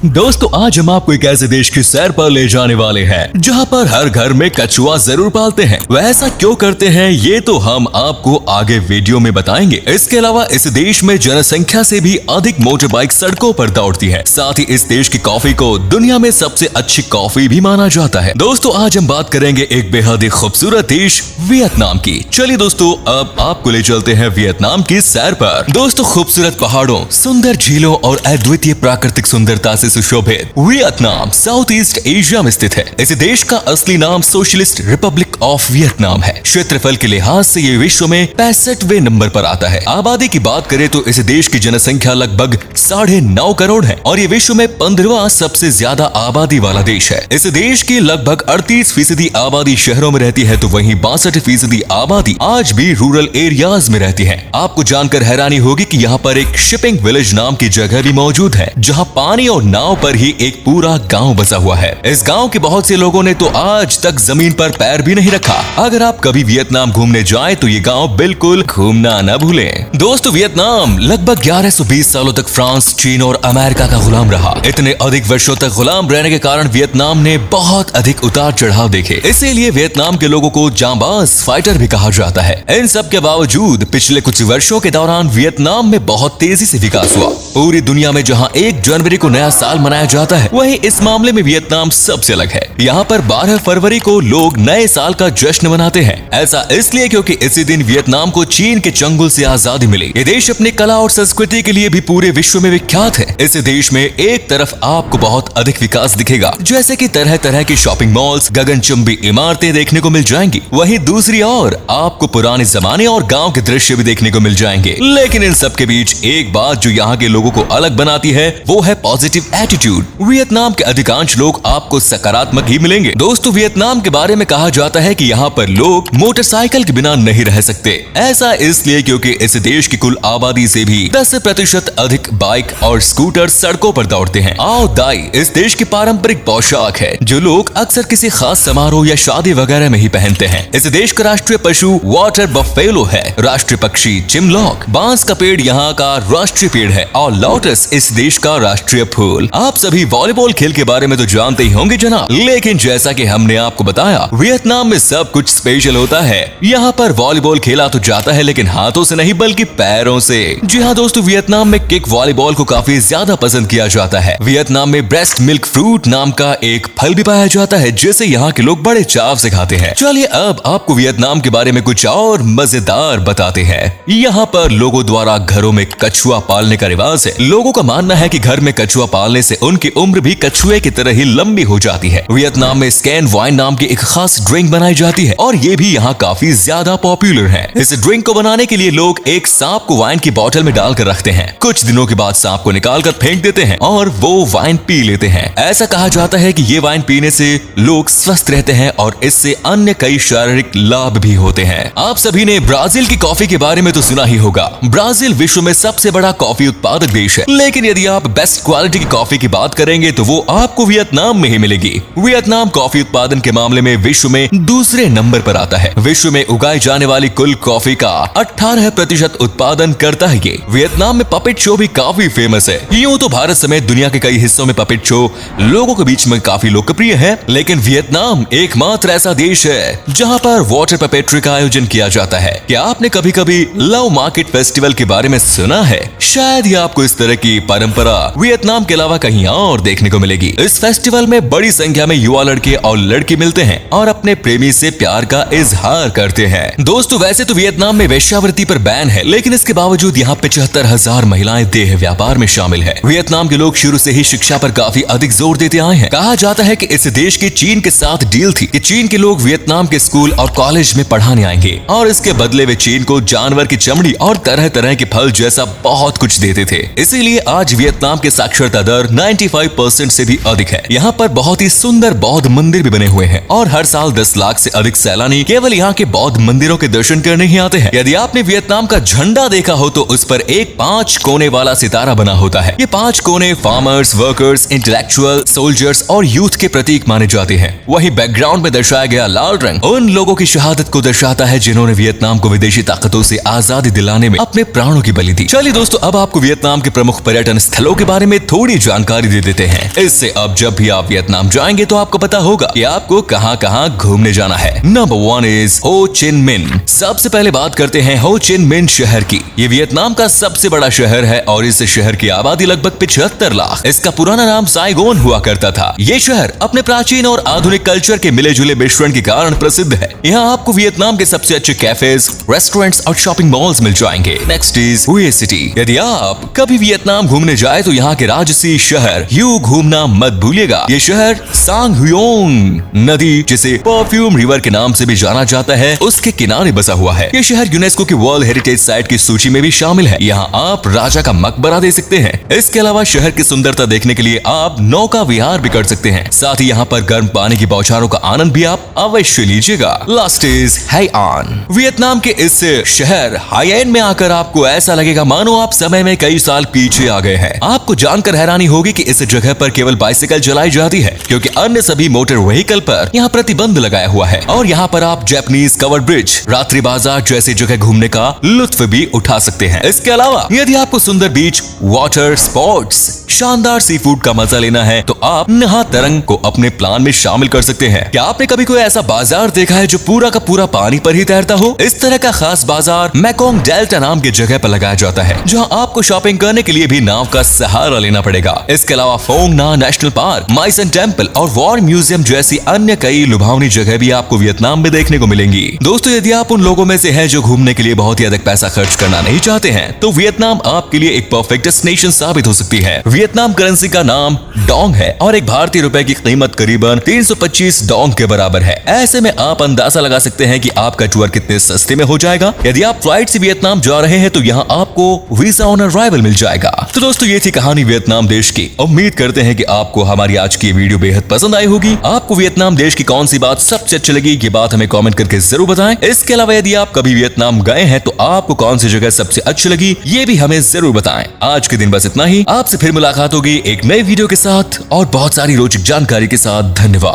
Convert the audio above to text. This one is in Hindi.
दोस्तों आज हम आपको एक ऐसे देश की सैर पर ले जाने वाले हैं जहां पर हर घर में कछुआ जरूर पालते हैं। वह ऐसा क्यों करते हैं ये तो हम आपको आगे वीडियो में बताएंगे। इसके अलावा इस देश में जनसंख्या से भी अधिक मोटर बाइक सड़कों पर दौड़ती है। साथ ही इस देश की कॉफी को दुनिया में सबसे अच्छी कॉफी भी माना जाता है। दोस्तों आज हम बात करेंगे एक बेहद ही खूबसूरत देश वियतनाम की। चलिए दोस्तों अब आपको ले चलते हैं वियतनाम की सैर पर। दोस्तों खूबसूरत पहाड़ों, सुंदर झीलों और अद्वितीय प्राकृतिक सुंदरता से सुशोभित वियतनाम साउथ ईस्ट एशिया में स्थित है। इस देश का असली नाम सोशलिस्ट रिपब्लिक ऑफ वियतनाम है। क्षेत्रफल के लिहाज से ये विश्व में 65वें नंबर पर आता है। आबादी की बात करें तो इस देश की जनसंख्या लगभग 9.5 करोड़ है और ये विश्व में 15वां सबसे ज्यादा आबादी वाला देश है। इस देश की लगभग 38% आबादी शहरों में रहती है तो वहीं 62% आबादी आज भी रूरल एरियाज में रहती है। आपको जानकर हैरानी होगी कि यहाँ पर एक शिपिंग विलेज नाम की जगह भी मौजूद है जहाँ पानी और नाव पर ही एक पूरा गांव बसा हुआ है। इस गांव के बहुत से लोगों ने तो आज तक जमीन पर पैर भी नहीं रखा। अगर आप कभी वियतनाम घूमने जाएं तो ये गांव बिल्कुल घूमना न भूलें। दोस्तों वियतनाम लगभग 1120 सालों तक फ्रांस, चीन और अमेरिका का गुलाम रहा। इतने अधिक वर्षों तक गुलाम रहने के कारण वियतनाम ने बहुत अधिक उतार चढ़ाव देखे। इसीलिए वियतनाम के लोगों को जांबाज फाइटर भी कहा जाता है। इन सब के बावजूद पिछले कुछ वर्षों के दौरान वियतनाम में बहुत तेजी से विकास हुआ। पूरी दुनिया में जहाँ 1 जनवरी को नया साल मनाया जाता है वहीं इस मामले में वियतनाम सबसे अलग है। यहाँ पर 12 फरवरी को लोग नए साल का जश्न मनाते हैं। ऐसा इसलिए क्योंकि इसी दिन वियतनाम को चीन के चंगुल से आजादी मिली। ये देश अपनी कला और संस्कृति के लिए भी पूरे विश्व में विख्यात है। इस देश में एक तरफ आपको बहुत अधिक विकास दिखेगा जैसे कि तरह तरह की शॉपिंग मॉल्स, गगनचुंबी इमारतें देखने को मिल जाएंगी। वहीं दूसरी ओर आपको पुराने जमाने और गाँव के दृश्य भी देखने को मिल जाएंगे। लेकिन इन सब के बीच एक बात जो यहाँ के लोगों को अलग बनाती है वो है पॉजिटिव एटीट्यूड। वियतनाम के अधिकांश लोग आपको सकारात्मक ही मिलेंगे। दोस्तों वियतनाम के बारे में कहा जाता है कि यहाँ पर लोग मोटरसाइकिल के बिना नहीं रह सकते। ऐसा इसलिए क्योंकि इस देश की कुल आबादी से भी 10% अधिक बाइक और स्कूटर सड़कों पर दौड़ते हैं। आओ दाई इस देश की पारंपरिक पोशाक है जो लोग अक्सर किसी खास समारोह या शादी वगैरह में ही पहनते हैं। इस देश का राष्ट्रीय पशु वाटर बफेलो है। राष्ट्रीय पक्षी चिमलॉक, बांस का पेड़ यहाँ का राष्ट्रीय पेड़ है और लोटस इस देश का राष्ट्रीय फूल। आप सभी वॉलीबॉल खेल के बारे में तो जानते ही होंगे जनाब, लेकिन जैसा कि हमने आपको बताया वियतनाम में सब कुछ स्पेशल होता है। यहाँ पर वॉलीबॉल खेला तो जाता है लेकिन हाथों से नहीं बल्कि पैरों से। जी हाँ दोस्तों वियतनाम में किक वॉलीबॉल को काफी ज्यादा पसंद किया जाता है। वियतनाम में ब्रेस्ट मिल्क फ्रूट नाम का एक फल भी पाया जाता है जिसे यहाँ के लोग बड़े चाव से खाते हैं। चलिए अब आपको वियतनाम के बारे में कुछ और मजेदार बताते हैं। यहाँ पर लोगों द्वारा घरों में कछुआ पालने का रिवाज है। लोगों का मानना है कि घर में कछुआ पालने से उनकी उम्र भी कछुए की तरह ही लंबी हो जाती है। वियतनाम में स्कैन वाइन नाम की एक खास ड्रिंक बनाई जाती है और ये भी यहाँ काफी ज्यादा पॉपुलर है। इस ड्रिंक को बनाने के लिए लोग एक सांप को वाइन की बोतल में डालकर रखते हैं। कुछ दिनों के बाद सांप को निकालकर फेंक देते हैं और वो वाइन पी लेते हैं। ऐसा कहा जाता है कि ये वाइन पीने से लोग स्वस्थ रहते हैं और इससे अन्य कई शारीरिक लाभ भी होते हैं। आप सभी ने ब्राजील की कॉफी के बारे में तो सुना ही होगा। ब्राजील विश्व में सबसे बड़ा कॉफी उत्पादक देश है, लेकिन यदि आप बेस्ट क्वालिटी की कॉफी की बात करेंगे तो वो आपको वियतनाम में ही मिलेगी। वियतनाम कॉफी उत्पादन के मामले में विश्व में दूसरे नंबर पर आता है। विश्व में उगाई जाने वाली कुल कॉफी का 18% उत्पादन करता है ये। वियतनाम में पपेट शो भी काफी फेमस है। यूं तो भारत समेत दुनिया के कई हिस्सों में पपेट शो लोगों के बीच में काफी लोकप्रिय है, लेकिन वियतनाम एकमात्र ऐसा देश है जहाँ पर वाटर पपेट्री का आयोजन किया जाता है। क्या आपने कभी कभी लव मार्केट फेस्टिवल के बारे में सुना है? शायद ही आपको इस तरह की परंपरा वियतनाम के अलावा कहीं और देखने को मिलेगी। इस फेस्टिवल में बड़ी संख्या में युवा लड़के और लड़की मिलते हैं और अपने प्रेमी से प्यार का इजहार करते हैं। दोस्तों वैसे तो वियतनाम में वेश्यावृत्ति पर बैन है, लेकिन इसके बावजूद यहाँ 75,000 महिलाएं देह व्यापार में शामिल है। वियतनाम के लोग शुरू से ही शिक्षा पर काफी अधिक जोर देते आए हैं। कहा जाता है कि इस देश की चीन के साथ डील थी कि चीन के लोग वियतनाम के स्कूल और कॉलेज में पढ़ाने आएंगे और इसके बदले वे चीन को जानवर की चमड़ी और तरह तरह के फल जैसा बहुत कुछ देते थे। इसीलिए आज वियतनाम के साक्षरता दर 95% से भी अधिक है। यहाँ पर बहुत ही सुंदर बौद्ध मंदिर भी बने हुए हैं और हर साल 10 लाख से अधिक सैलानी केवल यहाँ के बौद्ध मंदिरों के दर्शन करने ही आते हैं। यदि आपने वियतनाम का झंडा देखा हो तो उस पर एक 5 कोने वाला सितारा बना होता है। ये 5 कोने फार्मर्स, वर्कर्स, इंटेलेक्चुअल, सोल्जर्स और यूथ के प्रतीक माने जाते हैं। वही बैकग्राउंड में दर्शाया गया लाल रंग उन लोगों की शहादत को दर्शाता है जिन्होंने वियतनाम को विदेशी ताकतों से आजादी दिलाने में अपने प्राणों की बलि दी। चलिए दोस्तों अब आपको वियतनाम के प्रमुख पर्यटन स्थलों के बारे में थोड़ी जानकारी दे देते हैं। इससे अब जब भी आप वियतनाम जाएंगे तो आपको पता होगा कि आपको कहां कहां घूमने जाना है। नंबर 1 इज हो चिन मिन। सबसे पहले बात करते हैं हो चिन मिन शहर की। ये वियतनाम का सबसे बड़ा शहर है और इस शहर की आबादी लगभग 75 लाख। इसका पुराना नाम साइगोन हुआ करता था। ये शहर अपने प्राचीन और आधुनिक कल्चर के मिले जुले मिश्रण के कारण प्रसिद्ध है। यहाँ आपको वियतनाम के सबसे अच्छे कैफेज, रेस्टोरेंट्स और शॉपिंग मॉल्स मिल जाएंगे। नेक्स्ट इज हुए सिटी। यदि आप कभी वियतनाम घूमने जाए तो यहाँ के राजसी शहर यू घूमना मत भूलिएगा। ये शहर सांग हुयोंग नदी, जिसे परफ्यूम रिवर के नाम से भी जाना जाता है, उसके किनारे बसा हुआ है। ये शहर यूनेस्को की वर्ल्ड हेरिटेज साइट की सूची में भी शामिल है। यहाँ आप राजा का मकबरा देख सकते हैं। इसके अलावा शहर की सुंदरता देखने के लिए आप नौका विहार भी कर सकते हैं। साथ ही यहाँ पर गर्म पानी की बौछारों का आनंद भी आप अवश्य लीजिएगा। Last is हाईआन। वियतनाम के इस शहर हाईआन में आकर आपको ऐसा लगेगा मानो आप समय में कई साल पीछे आ गए हैं। आपको जानकर हैरानी होगी कि इस जगह पर केवल बाइसिकल चलाई जाती है, क्योंकि अन्य सभी मोटर व्हीकल पर यहाँ प्रतिबंध लगाया हुआ है। और यहाँ पर आप जैपनीज कवर्ड ब्रिज, रात्रि बाजार जैसी जगह घूमने का लुत्फ भी उठा सकते हैं। इसके अलावा यदि आपको सुंदर बीच, वाटर स्पोर्ट्स, शानदार सी फूड का मजा लेना है तो आप नहा तरंग को अपने प्लान में शामिल कर सकते हैं। क्या आपने कभी कोई ऐसा बाजार देखा है जो पूरा का पूरा पानी पर ही तैरता हो? इस तरह का खास बाजार मैकोंग डेल्टा नाम की जगह पर लगाया जाता है, जहां आपको शॉपिंग करने के लिए भी नाव का सहारा लेना पड़ेगा। इसके अलावा फोंग ना नेशनल पार्क, माइसन टेम्पल और वॉर म्यूजियम जैसी अन्य कई लुभावनी जगह भी आपको वियतनाम में देखने को मिलेंगी। दोस्तों, यदि आप उन लोगों में से हैं जो घूमने के लिए बहुत ही अधिक पैसा खर्च करना नहीं चाहते हैं, तो वियतनाम आपके लिए एक परफेक्ट डेस्टिनेशन साबित हो सकती है। वियतनाम करेंसी का नाम डोंग है और एक भारतीय रुपए की कीमत करीबन 325 डोंग के बराबर है। ऐसे में आप अंदाजा लगा सकते हैं कि आपका टूर कितने सस्ते में हो जाएगा। यदि आप फ्लाइट से वियतनाम जा रहे हैं तो यहाँ आपको वीजा ऑन अराइवल मिल जाएगा। तो दोस्तों, ये थी कहानी वियतनाम देश की। उम्मीद करते हैं कि आपको हमारी आज की वीडियो बेहद पसंद आई होगी। आपको वियतनाम देश की कौन सी बात सबसे अच्छी लगी, ये बात हमें कमेंट करके जरूर बताएं। इसके अलावा यदि आप कभी वियतनाम गए हैं तो आपको कौन सी जगह सबसे अच्छी लगी, ये भी हमें जरूर बताएं। आज के दिन बस इतना ही। आपसे फिर मुलाकात होगी एक नई वीडियो के साथ और बहुत सारी रोचक जानकारी के साथ। धन्यवाद।